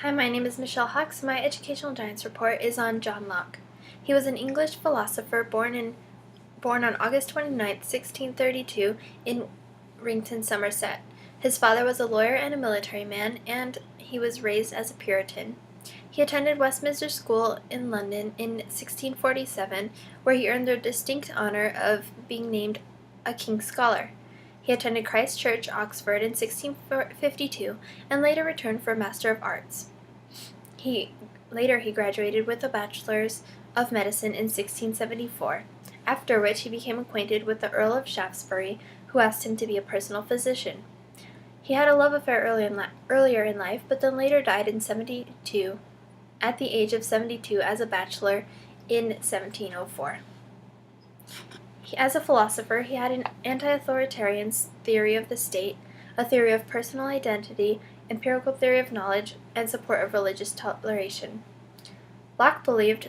Hi, my name is Michelle Hawks. My Educational Giants report is on John Locke. He was an English philosopher born on August 29, 1632, in Rington, Somerset. His father was a lawyer and a military man, and he was raised as a Puritan. He attended Westminster School in London in 1647, where he earned the distinct honor of being named a King's Scholar. He attended Christ Church, Oxford in 1652, and later returned for a Master of Arts. Later he graduated with a Bachelor's of Medicine in 1674, after which he became acquainted with the Earl of Shaftesbury, who asked him to be a personal physician. He had a love affair earlier in life, but then later died at the age of 72 as a bachelor in 1704. As a philosopher, he had an anti-authoritarian theory of the state, a theory of personal identity, empirical theory of knowledge, and support of religious toleration. Locke believed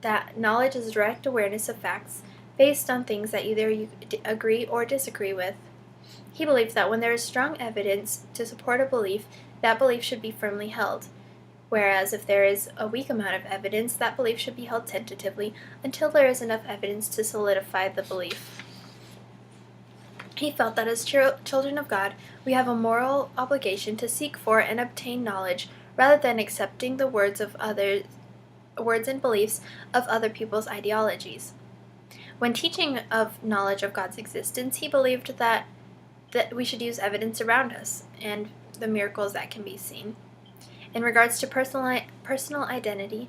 that knowledge is direct awareness of facts based on things that either you agree or disagree with. He believed that when there is strong evidence to support a belief, that belief should be firmly held, whereas if there is a weak amount of evidence, that belief should be held tentatively until there is enough evidence to solidify the belief. He felt that as children of God, we have a moral obligation to seek for and obtain knowledge rather than accepting the words and beliefs of other people's ideologies. When teaching of knowledge of God's existence, he believed that we should use evidence around us and the miracles that can be seen. In regards to personal identity,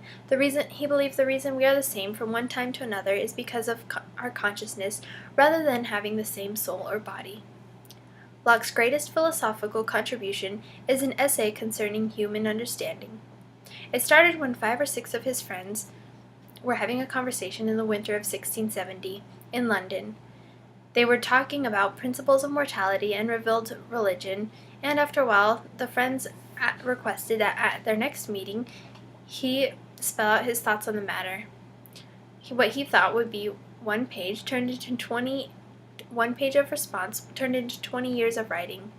he believed the reason we are the same from one time to another is because of our consciousness rather than having the same soul or body. Locke's greatest philosophical contribution is an essay concerning human understanding. It started when 5 or 6 of his friends were having a conversation in the winter of 1670 in London. They were talking about principles of mortality and revealed religion, and after a while, the friends requested that at their next meeting, he spell out his thoughts on the matter. What he thought would be one page of response turned into 20 years of writing.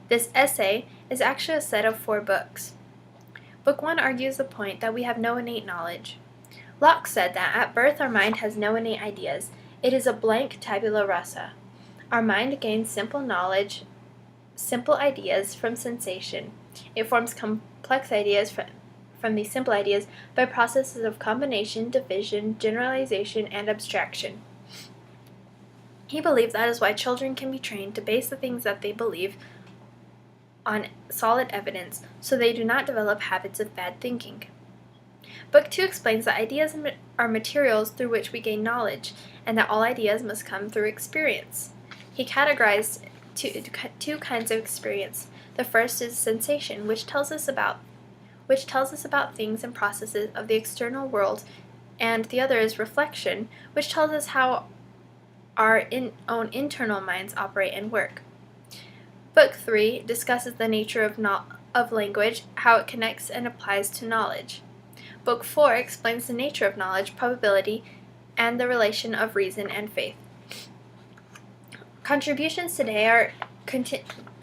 This essay is actually a set of 4 books. Book 1 argues the point that we have no innate knowledge. Locke said that at birth our mind has no innate ideas. It is a blank tabula rasa. Our mind gains simple ideas from sensation. It forms complex ideas from these simple ideas by processes of combination, division, generalization, and abstraction. He believed that is why children can be trained to base the things that they believe on solid evidence, so they do not develop habits of bad thinking. Book 2 explains that ideas are materials through which we gain knowledge, and that all ideas must come through experience. He categorized two kinds of experience. The first is sensation, which tells us about things and processes of the external world, and the other is reflection, which tells us how our own internal minds operate and work. Book 3 discusses the nature of language, how it connects and applies to knowledge. Book 4 explains the nature of knowledge, probability, and the relation of reason and faith. Contributions today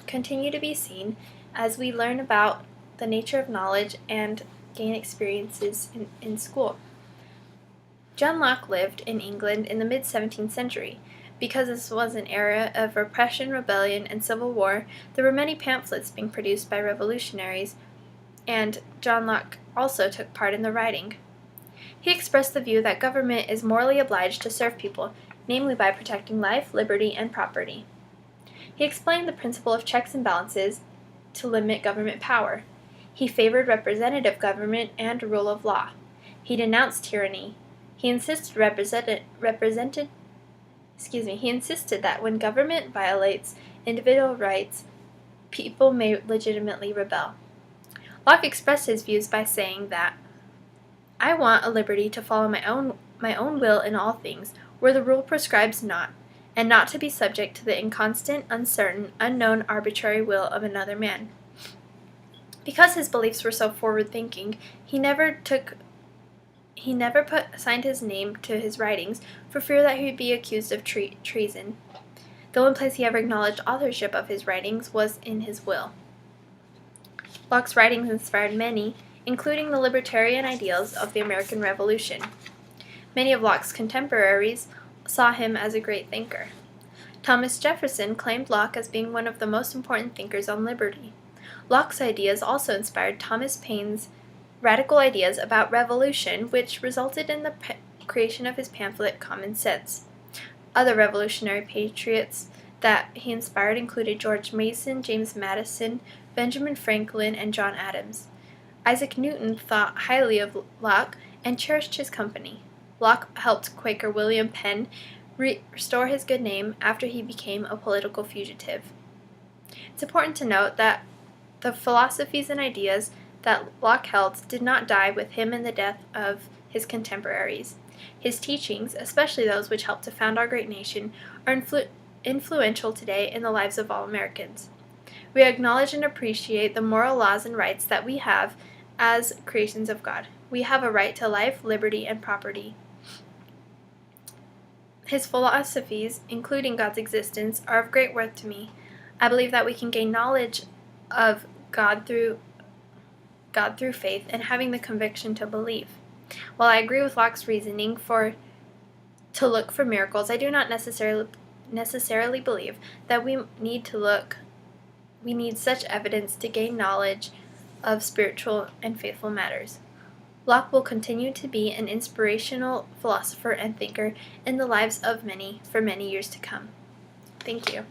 continue to be seen as we learn about the nature of knowledge and gain experiences in school. John Locke lived in England in the mid-17th century. Because this was an era of repression, rebellion, and civil war, there were many pamphlets being produced by revolutionaries, and John Locke also took part in the writing. He expressed the view that government is morally obliged to serve people, namely by protecting life, liberty, and property. He explained the principle of checks and balances to limit government power. He favored representative government and rule of law. He denounced tyranny. He insisted that when government violates individual rights, people may legitimately rebel. Locke expressed his views by saying that, "I want a liberty to follow my own will in all things, where the rule prescribes not, and not to be subject to the inconstant, uncertain, unknown, arbitrary will of another man." Because his beliefs were so forward-thinking, he never signed his name to his writings for fear that he would be accused of treason. The only place he ever acknowledged authorship of his writings was in his will. Locke's writings inspired many, including the libertarian ideals of the American Revolution. Many of Locke's contemporaries saw him as a great thinker. Thomas Jefferson claimed Locke as being one of the most important thinkers on liberty. Locke's ideas also inspired Thomas Paine's radical ideas about revolution, which resulted in the creation of his pamphlet Common Sense. Other revolutionary patriots that he inspired included George Mason, James Madison, Benjamin Franklin, and John Adams. Isaac Newton thought highly of Locke and cherished his company. Locke helped Quaker William Penn restore his good name after he became a political fugitive. It's important to note that the philosophies and ideas that Locke held did not die with him in the death of his contemporaries. His teachings, especially those which helped to found our great nation, are influential today in the lives of all Americans. We acknowledge and appreciate the moral laws and rights that we have as creations of God. We have a right to life, liberty, and property. His philosophies, including God's existence, are of great worth to me. I believe that we can gain knowledge of God through faith and having the conviction to believe. While I agree with Locke's reasoning to look for miracles, I do not necessarily believe that we need such evidence to gain knowledge of spiritual and faithful matters. Locke will continue to be an inspirational philosopher and thinker in the lives of many for many years to come. Thank you.